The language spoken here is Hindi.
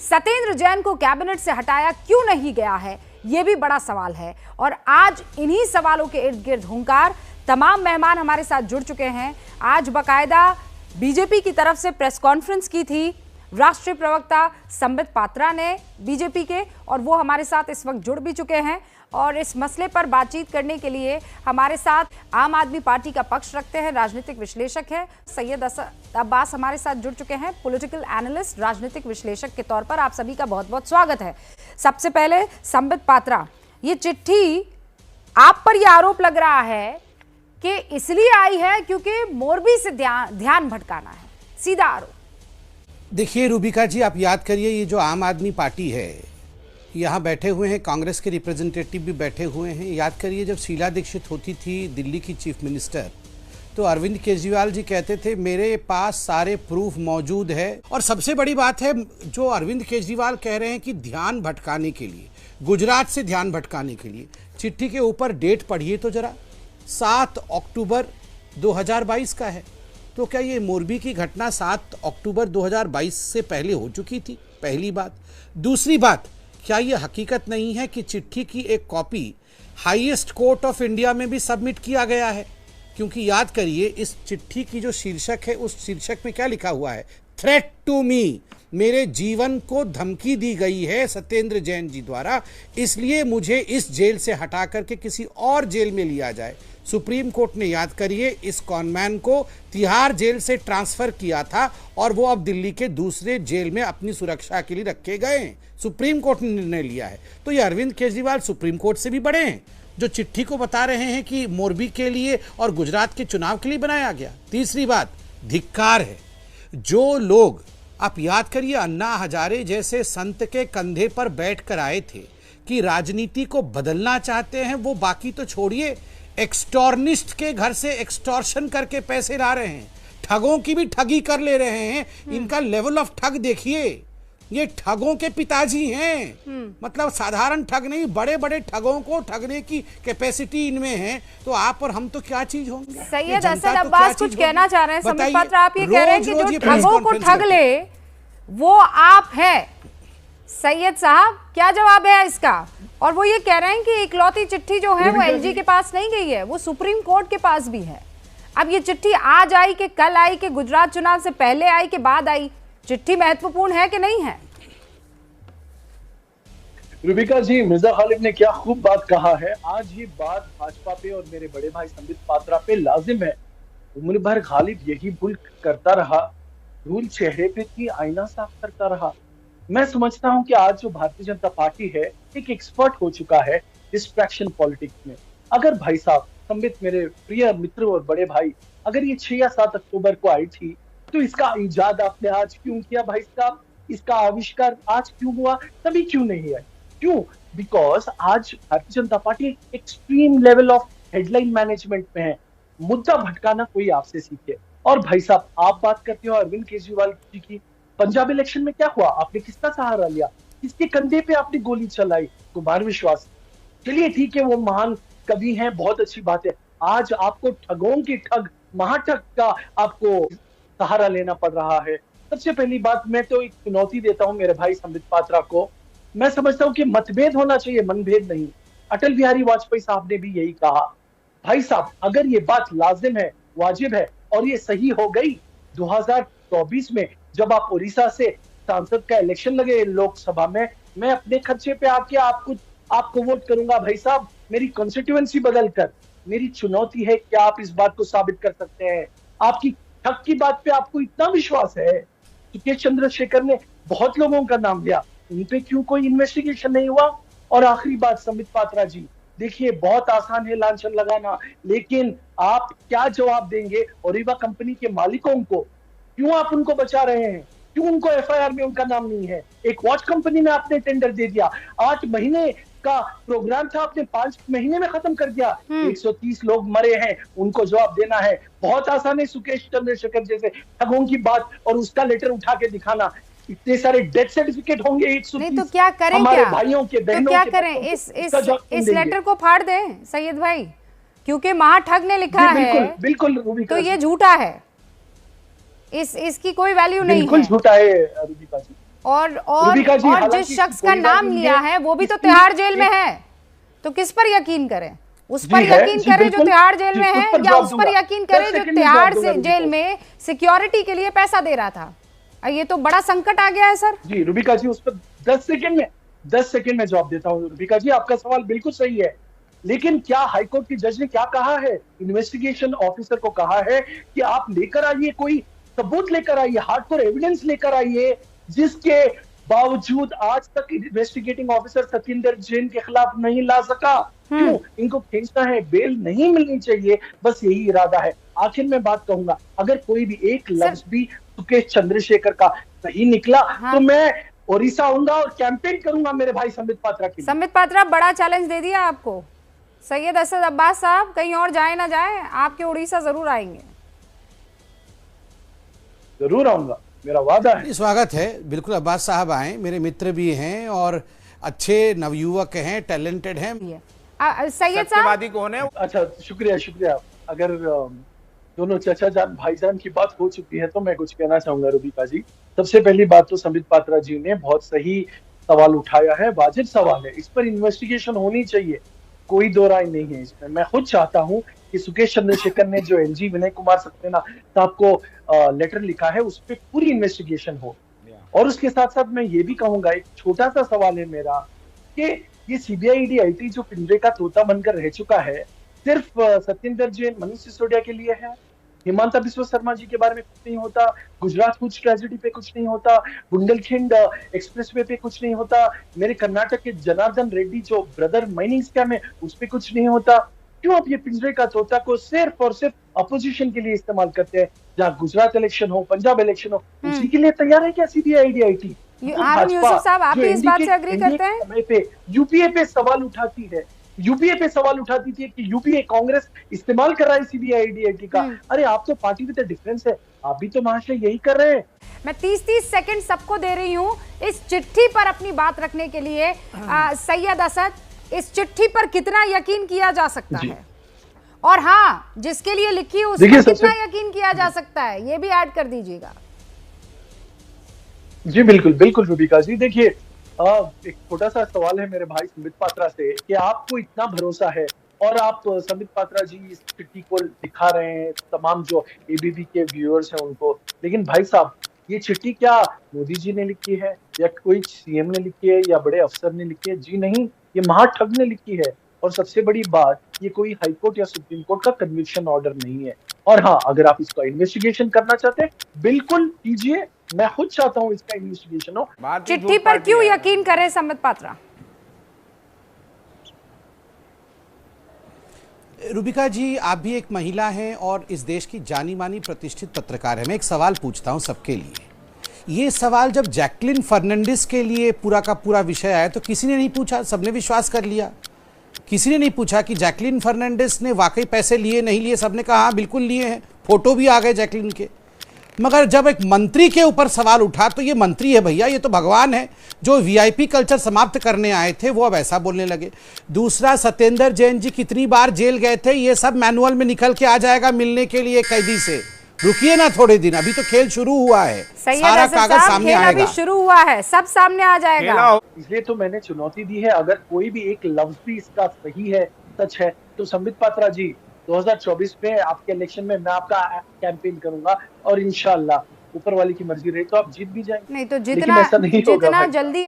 सत्येंद्र जैन को कैबिनेट से हटाया क्यों नहीं गया है, यह भी बड़ा सवाल है। और आज इन्हीं सवालों के इर्द गिर्द हुंकार तमाम मेहमान हमारे साथ जुड़ चुके हैं। आज बकायदा बीजेपी की तरफ से प्रेस कॉन्फ्रेंस की थी राष्ट्रीय प्रवक्ता संबित पात्रा ने बीजेपी के, और वो हमारे साथ इस वक्त जुड़ भी चुके हैं। और इस मसले पर बातचीत करने के लिए हमारे साथ आम आदमी पार्टी का पक्ष रखते हैं राजनीतिक विश्लेषक है सैयद असद अब्बास हमारे साथ जुड़ चुके हैं, पॉलिटिकल एनालिस्ट, राजनीतिक विश्लेषक के तौर पर। आप सभी का बहुत बहुत स्वागत है। सबसे पहले संबित पात्रा, ये चिट्ठी आप पर यह आरोप लग रहा है कि इसलिए आई है क्योंकि मोरबी से ध्यान भटकाना है, सीधा आरोप। देखिए रूबिका जी, आप याद करिए, ये जो आम आदमी पार्टी है, यहाँ बैठे हुए हैं कांग्रेस के रिप्रेजेंटेटिव भी बैठे हुए हैं। याद करिए, जब शीला दीक्षित होती थी दिल्ली की चीफ मिनिस्टर, तो अरविंद केजरीवाल जी कहते थे मेरे पास सारे प्रूफ मौजूद है। और सबसे बड़ी बात है, जो अरविंद केजरीवाल कह रहे हैं कि ध्यान भटकाने के लिए, गुजरात से ध्यान भटकाने के लिए, चिट्ठी के ऊपर डेट पढ़िए तो जरा, 7 अक्टूबर 2022 का है। तो क्या ये मोरबी की घटना 7 अक्टूबर 2022 से पहले हो चुकी थी? पहली बात। दूसरी बात, क्या ये हकीकत नहीं है कि चिट्ठी की एक copy highest court of India में भी सबमिट किया गया है? क्योंकि याद करिए, इस चिट्ठी की जो शीर्षक है, उस शीर्षक में क्या लिखा हुआ है? थ्रेट टू मी, मेरे जीवन को धमकी दी गई है सत्येंद्र जैन जी द्वारा, इसलिए मुझे इस जेल से हटा करके किसी और जेल में लिया जाए। सुप्रीम कोर्ट ने, याद करिए, इस कॉनमैन को तिहाड़ जेल से ट्रांसफर किया था और वो अब दिल्ली के दूसरे जेल में अपनी सुरक्षा के लिए रखे गए हैं। सुप्रीम कोर्ट ने निर्णय लिया है। तो ये अरविंद केजरीवाल सुप्रीम कोर्ट से भी बड़े हैं, जो चिट्ठी को बता रहे हैं कि मोरबी के लिए और गुजरात के चुनाव के लिए बनाया गया। तीसरी बात, धिक्कार है। जो लोग, आप याद करिए, अन्ना हजारे जैसे संत के कंधे पर बैठ कर आए थे कि राजनीति को बदलना चाहते हैं, वो बाकी तो छोड़िए, एक्सटॉर्निस्ट के घर से एक्सटॉर्शन करके पैसे ला रहे हैं, ठगों की भी ठगी कर ले रहे हैं। इनका लेवल ऑफ ठग देखिए, ये ठगों के पिताजी हैं। मतलब साधारण ठग नहीं, बड़े बड़े ठगों को ठगने की कैपेसिटी इनमें है। तो आप और हम तो क्या चीज होंगे? सैयद असद अब्बास कुछ कहना चाह रहे हैं। संबित पात्रा, आप ये कह रहे हैं कि जो ठगों को ठग ले वो आप है। सैयद साहब, क्या जवाब है इसका? और वो ये कह रहे हैं कि इकलौती चिट्ठी जो है वो एलजी के पास नहीं गई है, वो सुप्रीम कोर्ट के पास भी है। अब ये चिट्ठी आज आई कि कल आई कि गुजरात चुनाव से पहले आई कि बाद आई? चिट्ठी महत्वपूर्ण है कि नहीं है? रूबिका जी, मिर्जा गालिब ने क्या खूब बात कहा है। आज ये बात भाजपा पे और मेरे बड़े भाई संबित पात्रा पे लाजिम है। उम्र भर गालिब यही भूल करता रहा, धूल चेहरे पे थी, आईना साफ करता रहा। मैं समझता हूं कि आज जो भारतीय जनता पार्टी है, एक एक्सपर्ट हो चुका है डिस्ट्रैक्शन पॉलिटिक्स में। अगर भाई साहब संबित, मेरे प्रिय मित्र और बड़े भाई, अगर ये 6 या 7 अक्टूबर को आई थी, तो इसका इजाद आपने आज क्यों किया भाई साहब? इसका आविष्कार आज क्यों हुआ? तभी क्यों नहीं है? क्यों? बिकॉज आज Bharatiya Janata party extreme level of headline management में है। मुद्दा भटकाना कोई आपसे सीखे। और भाई साहब, आप बात करते हो अरविंद केजरीवाल जी की, पंजाब इलेक्शन में क्या हुआ? आपने किसका सहारा लिया? किसके कंधे पे आपने गोली चलाई? कुमार विश्वास। चलिए ठीक है, वो महान कवि हैं, बहुत अच्छी बात है। आज आपको ठगों के ठग, महाठग का आपको सहारा लेना पड़ रहा है। सबसे पहली बात, मैं तो एक चुनौती देता हूं मेरे भाई संबित पात्रा को। मैं समझता हूं कि मतभेद होना चाहिए, मनभेद नहीं। अटल बिहारी वाजपेयी साहब ने भी यही कहा। भाई साहब, अगर ये बात लाजिम है, वाजिब है और ये सही हो गई 2024 में, जब आप उड़ीसा से सांसद का इलेक्शन लगे लोकसभा में, मैं अपने खर्चे पे आके आपको वोट करूंगा भाई साहब, मेरी कॉन्स्टिट्यूएंसी बदल कर। मेरी चुनौती है, क्या आप इस बात को साबित कर सकते हैं? आपकी ठग की बात पे आपको इतना विश्वास है? सुकेश चंद्रशेखर ने बहुत लोगों का नाम लिया, उन पे क्यों कोई इन्वेस्टिगेशन नहीं हुआ? और आखिरी बात संबित पात्रा जी, देखिए, बहुत आसान है लांछन लगाना, लेकिन आप क्या जवाब देंगे ओरिवा कंपनी के मालिकों को? क्यों आप उनको बचा रहे हैं? क्यों उनको एफआईआर में उनका नाम नहीं है? एक वॉच कंपनी में आपने टेंडर दे दिया, 8 महीने का प्रोग्राम था, आपने 5 महीने में खत्म कर दिया। 130 लोग मरे हैं, उनको जवाब देना है। बहुत आसान है सुकेश चंद्रशेखर जैसे ठगों की बात और उसका लेटर उठा के दिखाना। इतने सारे डेथ सर्टिफिकेट होंगे 130, नहीं तो क्या करें? हमारे क्या भाइयों के, बहनों तो क्या के, करें? इस लेटर को फाड़ दें सैयद भाई, क्योंकि महाठग ने लिखा है। बिल्कुल रूबिका, तो ये झूठा है, इसकी कोई वैल्यू नहीं है। बिल्कुल झूठा है रूबिका जी। रूबिका जी, और हालांकि जिस शख्स का कोई बात नाम नहीं लिया है वो भी तो तिहाड़ जेल में है, तो किस पर यकीन करें? उस पर यकीन करें जो तिहाड़ जेल में है, या उस पर यकीन करें जो तिहाड़ से जेल में सिक्योरिटी के लिए पैसा दे रहा था? ये तो बड़ा संकट आ गया है सर। जी रूबिका जी, उस पर 10 सेकंड में जवाब देता हूँ। रूबिका जी, आपका सवाल बिल्कुल सही है, लेकिन क्या हाईकोर्ट की जज ने क्या कहा है? इन्वेस्टिगेशन ऑफिसर को कहा है कि आप लेकर आइए, कोई सबूत लेकर आइए, हार्डकोर एविडेंस लेकर आइए, जिसके बावजूद आज तक इन्वेस्टिगेटिंग ऑफिसर सत्येंद्र जैन के खिलाफ नहीं ला सका। क्यों? इनको खींचना है, बेल नहीं मिलनी चाहिए, बस यही इरादा है। आखिर में बात कहूंगा, अगर कोई भी एक लफ्ज भी सुकेश चंद्रशेखर का सही निकला तो मैं ओडिशा आऊंगा और कैंपेन करूंगा मेरे भाई संबित पात्रा के लिए। संबित पात्रा, बड़ा चैलेंज दे दिया आपको सैयद असद अब्बास साहब, कहीं और जाए ना जाए, आपके उड़ीसा जरूर आएंगे। जरूर आऊंगा, मेरा वादा है। स्वागत है, बिल्कुल अब्बास साहब आए, मेरे मित्र भी हैं और अच्छे नवयुवक हैं, टैलेंटेड हैं। सैयद साहब कौन है? अच्छा, शुक्रिया। अगर दोनों चचा जान भाईजान की बात हो चुकी है तो मैं कुछ कहना चाहूंगा रूबिका जी। सबसे पहली बात तो संबित पात्रा जी ने बहुत सही सवाल उठाया है, वाजिब सवाल है, इस पर इन्वेस्टिगेशन होनी चाहिए, कोई दो राय नहीं है इसमें। मैं खुद चाहता हूं कि सुकेश चंद्रशेखर ने जो एलजी विनय कुमार सक्सेना साहब को लेटर लिखा है उस पर पूरी इन्वेस्टिगेशन हो। और उसके साथ साथ मैं ये भी कहूंगा, एक छोटा सा सवाल है मेरा, कि ये सीबीआई ईडी जो पिंजरे का तोता बनकर रह चुका है, सिर्फ सत्येंद्र जैन, मनीष सिसोदिया के लिए है? हिमांता बिस्वा शर्मा जी के बारे में कुछ नहीं होता? गुजरात फूड ट्रेजेडी पे कुछ नहीं होता? बुंदेलखंड एक्सप्रेसवे पे कुछ नहीं होता? मेरे कर्नाटक के जनार्दन रेड्डी जो ब्रदर माइनिंग स्कैम है उस पे कुछ नहीं होता? क्यों आप ये पिंजरे का तोता को सिर्फ और सिर्फ अपोजिशन के लिए इस्तेमाल करते हैं? जहाँ गुजरात इलेक्शन हो, पंजाब इलेक्शन हो, उसी के लिए तैयार है क्या सीबीआई ईडी? यूसुफ साहब, आप भी इस बात से एग्री करते हैं? समय पे यूपीए पे सवाल उठाती है, यूपीए पे सवाल उठाती थी कि यूपीए कांग्रेस इस्तेमाल कर रहा है सीबीआई ईडी का। अरे आप तो पार्टी विद डिफरेंस है, आप भी तो महाशय यही कर रहे हैं। मैं 30-30 सेकंड सबको दे रही हूँ इस चिट्ठी पर अपनी बात रखने के लिए। सैयद असद, इस चिट्ठी पर कितना यकीन किया जा सकता है? और हाँ, जिसके लिए लिखी है उस पर कितना यकीन किया जा सकता है, ये भी ऐड कर दीजिएगा। जी बिल्कुल रूबिका जी, देखिए एक छोटा सा सवाल है मेरे भाई संबित पात्रा से कि आपको इतना भरोसा है और आप संबित पात्रा जी इस चिट्ठी को दिखा रहे हैं तमाम जो एबीपी के व्यूअर्स हैं उनको, लेकिन भाई साहब ये चिट्ठी क्या मोदी जी ने लिखी है या कोई सीएम ने लिखी है या बड़े अफसर ने लिखी है? जी नहीं, ये महाठग ने लिखी है। और सबसे बड़ी बात, ये कोई हाईकोर्ट या सुप्रीम कोर्ट का कन्विक्शन ऑर्डर नहीं है। और हाँ, अगर आप इसका इन्वेस्टिगेशन करना चाहते हैं बिल्कुल कीजिए, मैं खुद चाहता हूं इसका इन्वेस्टिगेशन हो। चिट्ठी पर क्यों यकीन करें संबित पात्रा? रूबिका जी, आप भी एक महिला हैं और इस देश की जानी मानी प्रतिष्ठित पत्रकार है। मैं एक सवाल पूछता हूं सबके लिए। ये सवाल जब जैकलिन फर्नांडिस के लिए पूरा का पूरा विषय आया तो किसी ने नहीं पूछा, सबने विश्वास कर लिया। किसी ने नहीं पूछा कि जैकलिन फर्नांडिस ने वाकई पैसे लिए नहीं लिए, सबने कहा हाँ बिल्कुल लिए हैं, फोटो भी आ गए जैकलिन के। मगर जब एक मंत्री के ऊपर सवाल उठा तो ये मंत्री है भैया, ये तो भगवान है, जो वीआईपी कल्चर समाप्त करने आए थे वो अब ऐसा बोलने लगे। दूसरा, सत्येंद्र जैन जी कितनी बार जेल गए थे, ये सब मैनुअल में निकल के आ जाएगा मिलने के लिए कैदी से। रुकिए ना थोड़े दिन, अभी तो खेल शुरू हुआ है, सारा कागज सामने आएगा। अभी शुरू हुआ है, सब सामने आ जाएगा। इसलिए तो मैंने चुनौती दी है, अगर कोई भी एक लफ्ज भी इसका सही है, सच है, तो संबित पात्रा जी 2024 में आपके इलेक्शन में मैं आपका कैंपेन करूंगा और इंशाल्लाह ऊपर वाले की मर्जी रही तो आप जीत भी जाएंगे। नहीं तो जितना जल्दी